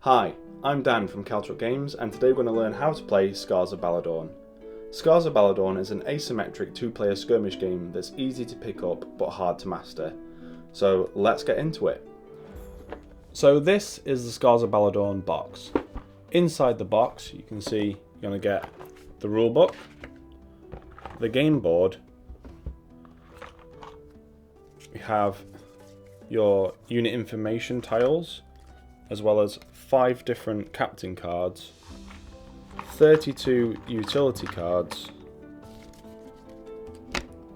Hi, I'm Dan from Caltruck Games, and today we're going to learn how to play Scars of Baladorne. Scars of Baladorne is an asymmetric two-player skirmish game that's easy to pick up but hard to master. So let's get into it. So this is the Scars of Baladorne box. Inside the box you can see you're going to get the rulebook, the game board, we have your unit information tiles, as well as 5 different captain cards, 32 utility cards,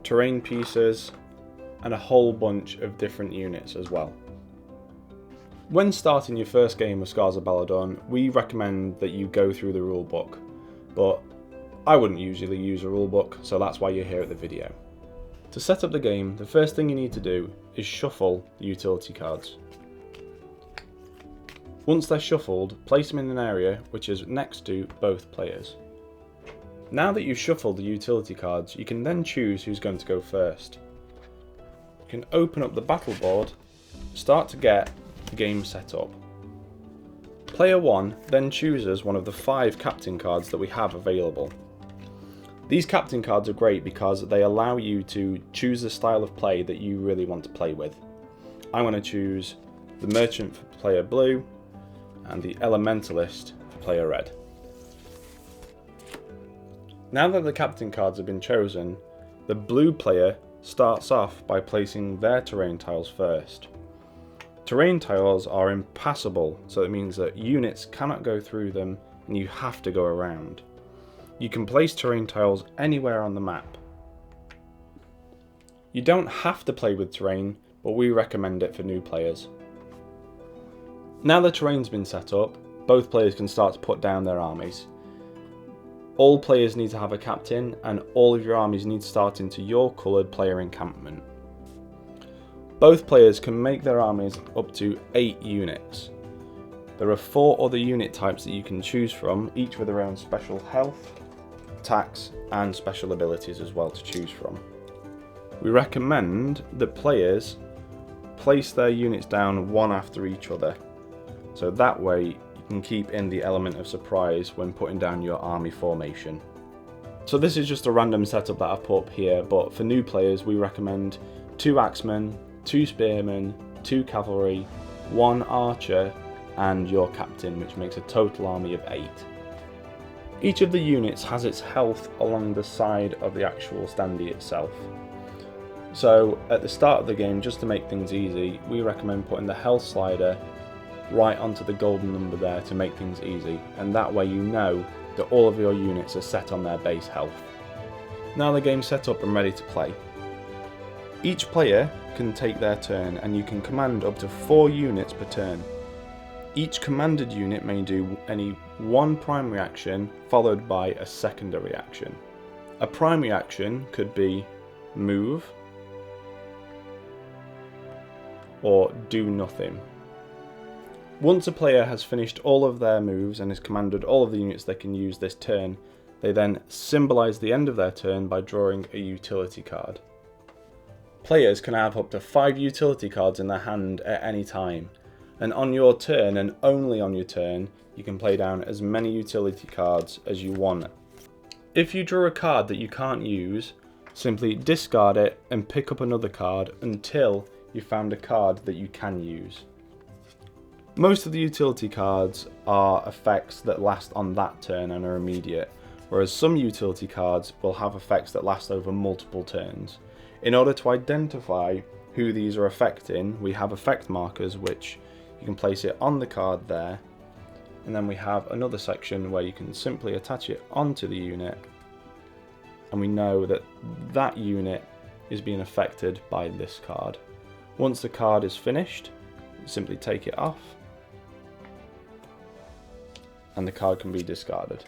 terrain pieces, and a whole bunch of different units as well. When starting your first game of Scars of Baladorne, we recommend that you go through the rulebook, but I wouldn't usually use a rulebook, so that's why you're here at the video. To set up the game, the first thing you need to do is shuffle the utility cards. Once they're shuffled, place them in an area which is next to both players. Now that you've shuffled the utility cards, you can then choose who's going to go first. You can open up the battle board, start to get the game set up. Player 1 then chooses one of the 5 captain cards that we have available. These captain cards are great because they allow you to choose the style of play that you really want to play with. I'm going to choose the Merchant for player blue, and the Elementalist for player red. Now that the captain cards have been chosen, the blue player starts off by placing their terrain tiles first. Terrain tiles are impassable, so it means that units cannot go through them and you have to go around. You can place terrain tiles anywhere on the map. You don't have to play with terrain, but we recommend it for new players. Now the terrain's been set up, both players can start to put down their armies. All players need to have a captain, and all of your armies need to start into your coloured player encampment. Both players can make their armies up to 8 units. There are 4 other unit types that you can choose from, each with their own special health, attacks, and special abilities as well to choose from. We recommend that players place their units down one after each other, so that way you can keep in the element of surprise when putting down your army formation. So this is just a random setup that I've put up here, but for new players we recommend 2 axemen, 2 spearmen, 2 cavalry, 1 archer, and your captain, which makes a total army of 8. Each of the units has its health along the side of the actual standee itself. So at the start of the game, just to make things easy, we recommend putting the health slider right onto the golden number there to make things easy, and that way you know that all of your units are set on their base health. Now the game's set up and ready to play. Each player can take their turn, and you can command up to 4 units per turn. Each commanded unit may do any one primary action followed by a secondary action. A primary action could be move or do nothing. Once a player has finished all of their moves and has commanded all of the units they can use this turn, they then symbolise the end of their turn by drawing a utility card. Players can have up to 5 utility cards in their hand at any time, and on your turn, and only on your turn, you can play down as many utility cards as you want. If you draw a card that you can't use, simply discard it and pick up another card until you found a card that you can use. Most of the utility cards are effects that last on that turn and are immediate, whereas some utility cards will have effects that last over multiple turns. In order to identify who these are affecting, we have effect markers, which you can place it on the card there, and then we have another section where you can simply attach it onto the unit, and we know that that unit is being affected by this card. Once the card is finished, simply take it off, and the card can be discarded.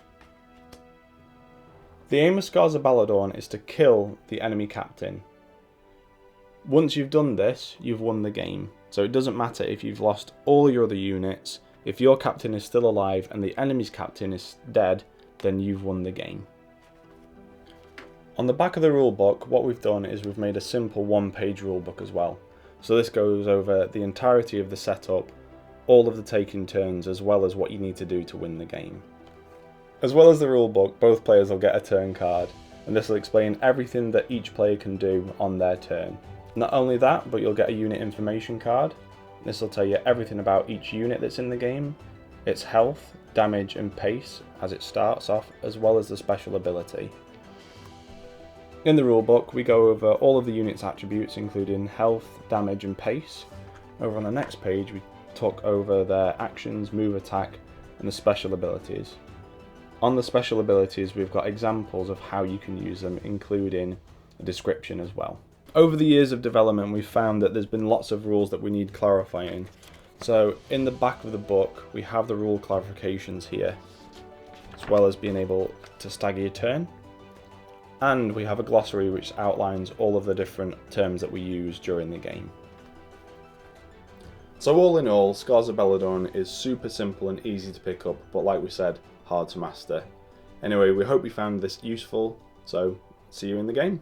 The aim of Scars of Baladorne is to kill the enemy captain. Once you've done this, you've won the game. So it doesn't matter if you've lost all your other units, if your captain is still alive and the enemy's captain is dead, then you've won the game. On the back of the rulebook, what we've done is we've made a simple 1-page rulebook as well. So this goes over the entirety of the setup, all of the taking turns as well as what you need to do to win the game. As well as the rulebook, both players will get a turn card, and this will explain everything that each player can do on their turn. Not only that, but you'll get a unit information card. This will tell you everything about each unit that's in the game, its health, damage and pace as it starts off, as well as the special ability. In the rulebook, we go over all of the unit's attributes, including health, damage and pace. Over on the next page, we talk over their actions, move, attack, and the special abilities. On the special abilities, we've got examples of how you can use them, including a description as well. Over the years of development, we've found that there's been lots of rules that we need clarifying. So in the back of the book, we have the rule clarifications here, as well as being able to stagger your turn. And we have a glossary which outlines all of the different terms that we use during the game. So all in all, Scars of Baladorne is super simple and easy to pick up, but like we said, hard to master. Anyway, we hope you found this useful, so see you in the game.